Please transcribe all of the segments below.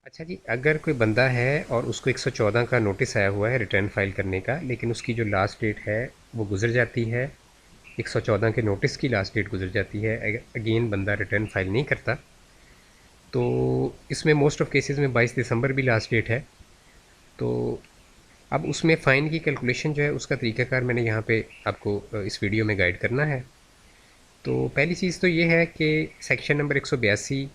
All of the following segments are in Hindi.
अच्छा जी, अगर कोई बंदा है और उसको 114 का नोटिस आया हुआ है रिटर्न फाइल करने का, लेकिन उसकी जो लास्ट डेट है वो गुजर जाती है, 114 के नोटिस की लास्ट डेट गुजर जाती है, अगेन बंदा रिटर्न फाइल नहीं करता, तो इसमें मोस्ट ऑफ केसेस में 22 दिसंबर भी लास्ट डेट है। तो अब उसमें फ़ाइन की कैलकुलेशन जो है उसका तरीकाकार मैंने यहाँ पे आपको इस वीडियो में गाइड करना है। तो पहली चीज़ तो ये है कि सेक्शन नंबर 182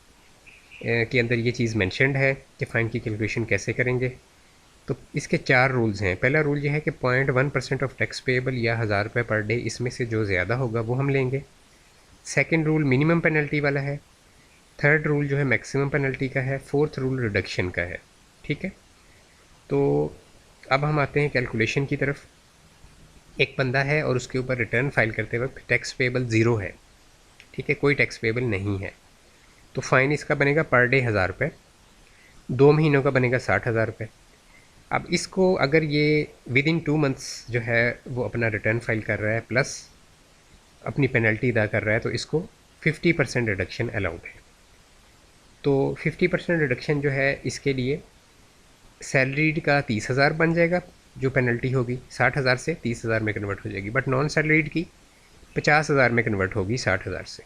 के अंदर ये चीज़ मेंशन्ड है कि फ़ाइन की कैलकुलेशन कैसे करेंगे। तो इसके 4 रूल्स हैं। पहला रूल ये है कि 0.1% ऑफ टैक्स पेएबल या 1000 रुपये पर डे, इसमें से जो ज़्यादा होगा वो हम लेंगे। सेकंड रूल मिनिमम पेनल्टी वाला है। थर्ड रूल जो है मैक्सिमम पेनल्टी का है। फोर्थ रूल रिडक्शन का है। ठीक है, तो अब हम आते हैं कैलकुलेशन की तरफ। एक बंदा है और उसके ऊपर रिटर्न फाइल करते वक्त टैक्स पेएबल ज़ीरो है। ठीक है, कोई टैक्स पेएबल नहीं है, तो फ़ाइन इसका बनेगा पर डे 1000 रुपये, 2 महीनों का बनेगा 60,000 रुपये। अब इसको अगर ये विद इन 2 मंथ्स जो है वो अपना रिटर्न फाइल कर रहा है प्लस अपनी पेनल्टी अदा कर रहा है, तो इसको 50% रिडक्शन अलाउड है। तो 50% रिडक्शन जो है इसके लिए सैलरीड का 30,000 बन जाएगा, जो पेनल्टी होगी 60,000 से 30,000 में कन्वर्ट हो जाएगी, बट नॉन सैलरीड की 50,000 में कन्वर्ट होगी 60,000 से।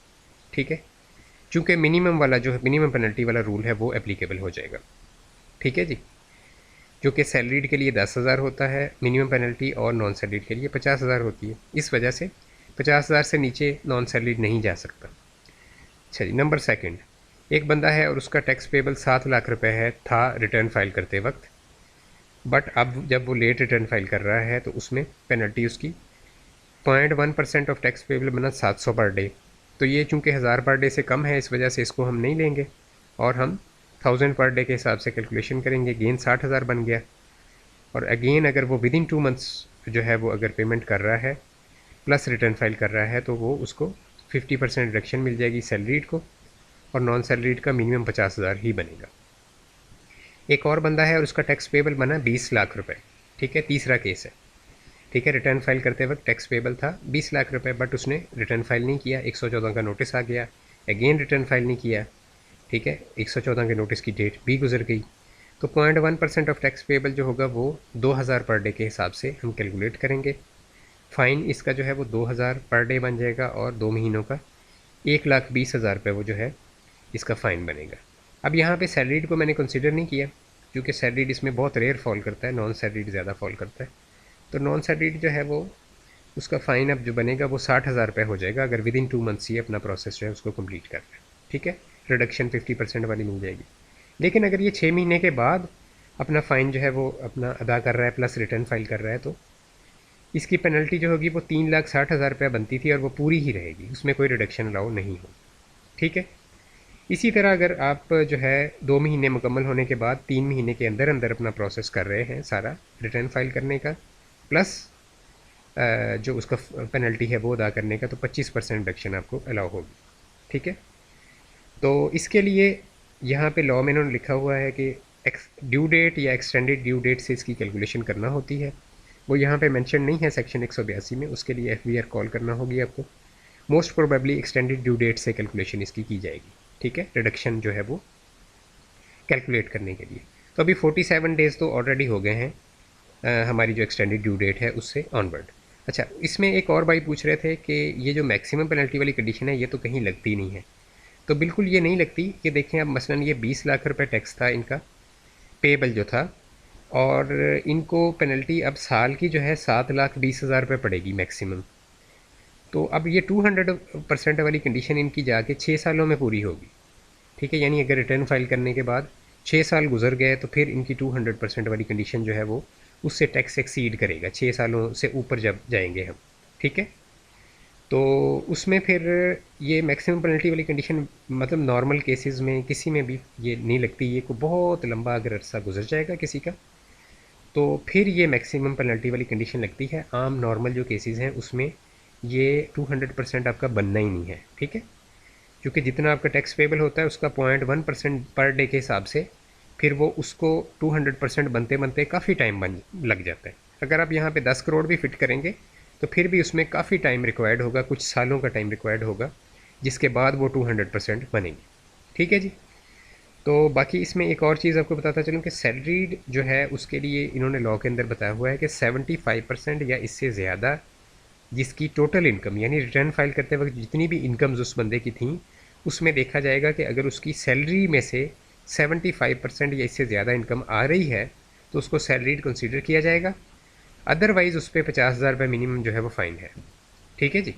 ठीक है, चूँकि मिनिमम वाला जो है मिनिमम पेनल्टी वाला रूल है वो एप्लीकेबल हो जाएगा। ठीक है जी, जो कि सैलरीड के लिए 10,000 होता है मिनिमम पेनल्टी और नॉन सैलरीड के लिए 50,000 होती है। इस वजह से 50,000 से नीचे नॉन सैलरीड नहीं जा सकता। अच्छा जी, नंबर सेकंड, एक बंदा है और उसका टैक्स पेबल 7 लाख रुपए है था रिटर्न फाइल करते वक्त, बट अब जब वो लेट रिटर्न फाइल कर रहा है तो उसमें पेनल्टी उसकी 0.1% ऑफ टैक्स पेबल बना 700 पर डे। तो ये चूँकि 1000 पर डे से कम है, इस वजह से इसको हम नहीं लेंगे और हम 1000 पर डे के हिसाब से कैलकुलेशन करेंगे। गेन 60,000 बन गया। और अगेन अगर वो विद इन 2 मंथ्स जो है वो अगर पेमेंट कर रहा है प्लस रिटर्न फाइल कर रहा है, तो वो उसको 50% रिडक्शन मिल जाएगी सैलरीड को, और नॉन सैलरीड का मिनिमम 50,000 ही बनेगा। एक और बंदा है और उसका टैक्स पेबल बना 20 लाख रुपए। ठीक है, तीसरा केस है। ठीक है, रिटर्न फाइल करते वक्त टैक्स पेबल था 20 लाख रुपए, बट उसने रिटर्न फाइल नहीं किया, 114 का नोटिस आ गया, अगेन रिटर्न फाइल नहीं किया। ठीक है, 114 के नोटिस की डेट भी गुजर गई, तो 0.1% ऑफ टैक्स पेबल जो होगा वो 2,000 पर डे के हिसाब से हम कैलकुलेट करेंगे। फ़ाइन इसका जो है वो 2,000 पर डे बन जाएगा और 2 महीनों का 1,20,000 रुपये वो जो है इसका फ़ाइन बनेगा। अब यहाँ पे सैलरीड को मैंने कंसिडर नहीं किया, क्योंकि सैलरीड इसमें बहुत रेयर फॉल करता है, नॉन सैलरीड ज़्यादा फॉल करता है। तो नॉन सैलरीड जो है वो उसका फ़ाइन अब जो बनेगा वो 60,000 रुपये हो जाएगा, अगर विद इन 2 मंथ्स ही अपना प्रोसेस जो है उसको कंप्लीट कर रहा है। ठीक है, रिडक्शन 50% वाली मिल जाएगी। लेकिन अगर ये 6 महीने के बाद अपना फ़ाइन जो है वो अपना अदा कर रहा है प्लस रिटर्न फाइल कर रहा है, तो इसकी पेनल्टी जो होगी वो 3,60,000 रुपये बनती थी और वो पूरी ही रहेगी, उसमें कोई रिडक्शन अलाउ नहीं हो। ठीक है, इसी तरह अगर आप जो है 2 महीने मुकम्मल होने के बाद 3 महीने के अंदर अंदर अपना प्रोसेस कर रहे हैं सारा रिटर्न फाइल करने का प्लस जो उसका पेनल्टी है वो अदा करने का, तो 25% रिडक्शन आपको अलाउ होगी। ठीक है, तो इसके लिए यहाँ पे लॉ में इन्होंने लिखा हुआ है कि ड्यू डेट या एक्सटेंडेड ड्यू डेट से इसकी कैलकुलेशन करना होती है। वो यहाँ पे मेंशन नहीं है सेक्शन 182 में, उसके लिए एफबीआर कॉल करना होगी आपको। Most probably extended due date से कैलकुलेशन इसकी की जाएगी। ठीक है, रिडक्शन जो है वो कैलकुलेट करने के लिए। तो अभी 47 डेज़ तो ऑलरेडी हो गए हैं हमारी जो एक्सटेंडेड ड्यू डेट है उससे ऑनवर्ड। अच्छा, इसमें एक और भाई पूछ रहे थे कि ये जो मैक्सिमम पेनल्टी वाली कंडीशन है ये तो कहीं लगती नहीं है। तो बिल्कुल ये नहीं लगती। कि देखें, अब मसलन ये 20 लाख रुपए टैक्स था इनका पेबल जो था, और इनको पेनल्टी अब साल की जो है 7,20,000 रुपये पड़ेगी मैक्सिमम। तो अब ये 200% वाली कंडीशन इनकी जाके 6 सालों में पूरी होगी। ठीक है, यानी अगर रिटर्न फाइल करने के बाद 6 साल गुजर गए तो फिर इनकी 200% वाली कंडीशन जो है वो उससे टैक्स एक्सीड करेगा, 6 सालों से ऊपर जब जाएंगे हम। ठीक है, तो उसमें फिर ये मैक्सिमम पेनल्टी वाली कंडीशन मतलब नॉर्मल केसेस में किसी में भी ये नहीं लगती। ये को बहुत लंबा अगर अरसा गुजर जाएगा किसी का, तो फिर ये मैक्सिमम पेनल्टी वाली कंडीशन लगती है। आम नॉर्मल जो केसेस हैं उसमें ये 200% आपका बनना ही नहीं है। ठीक है, क्योंकि जितना आपका टैक्स पेबल होता है उसका 0.1% पर डे के हिसाब से फिर वो उसको 200% बनते बनते काफ़ी टाइम बन लग जाता है। अगर आप यहाँ पे 10 करोड़ भी फिट करेंगे तो फिर भी उसमें काफ़ी टाइम रिक्वायर्ड होगा, कुछ सालों का टाइम रिक्वायर्ड होगा, जिसके बाद वो 200% बनेंगे। ठीक है जी, तो बाकी इसमें एक और चीज़ आपको बताता चलूँ कि सैलरीड जो है उसके लिए इन्होंने लॉ के अंदर बताया हुआ है कि 75% या इससे ज़्यादा जिसकी टोटल इनकम यानी रिटर्न फाइल करते वक्त जितनी भी इनकम्स उस बंदे की थी उसमें देखा जाएगा कि अगर उसकी सैलरी में से 75% या इससे ज़्यादा इनकम आ रही है तो उसको सैलरीड कंसीडर किया जाएगा। अदरवाइज़ उस पर 50,000 रुपये मिनिमम जो है वो फ़ाइन है। ठीक है जी।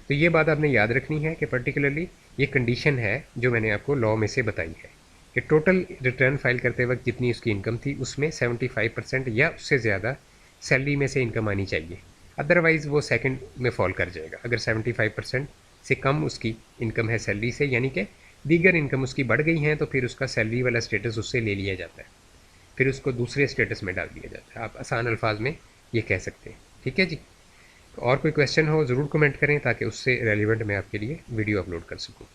तो ये बात आपने याद रखनी है कि पर्टिकुलरली ये कंडीशन है जो मैंने आपको लॉ में से बताई है कि टोटल रिटर्न फाइल करते वक्त जितनी उसकी इनकम थी उसमें 75% या उससे ज़्यादा सैलरी में से इनकम आनी चाहिए। अदरवाइज़ वो सेकंड में फॉल कर जाएगा। अगर 75% से कम उसकी इनकम है सैलरी से यानी कि दीगर इनकम उसकी बढ़ गई हैं तो फिर उसका सैलरी वाला स्टेटस उससे ले लिया जाता है, फिर उसको दूसरे स्टेटस में डाल दिया जाता है। आप आसान अल्फाज में ये कह सकते हैं। ठीक है जी। और कोई क्वेश्चन हो ज़रूर कमेंट करें ताकि उससे रेलिवेंट मैं आपके लिए वीडियो अपलोड कर सकूँ।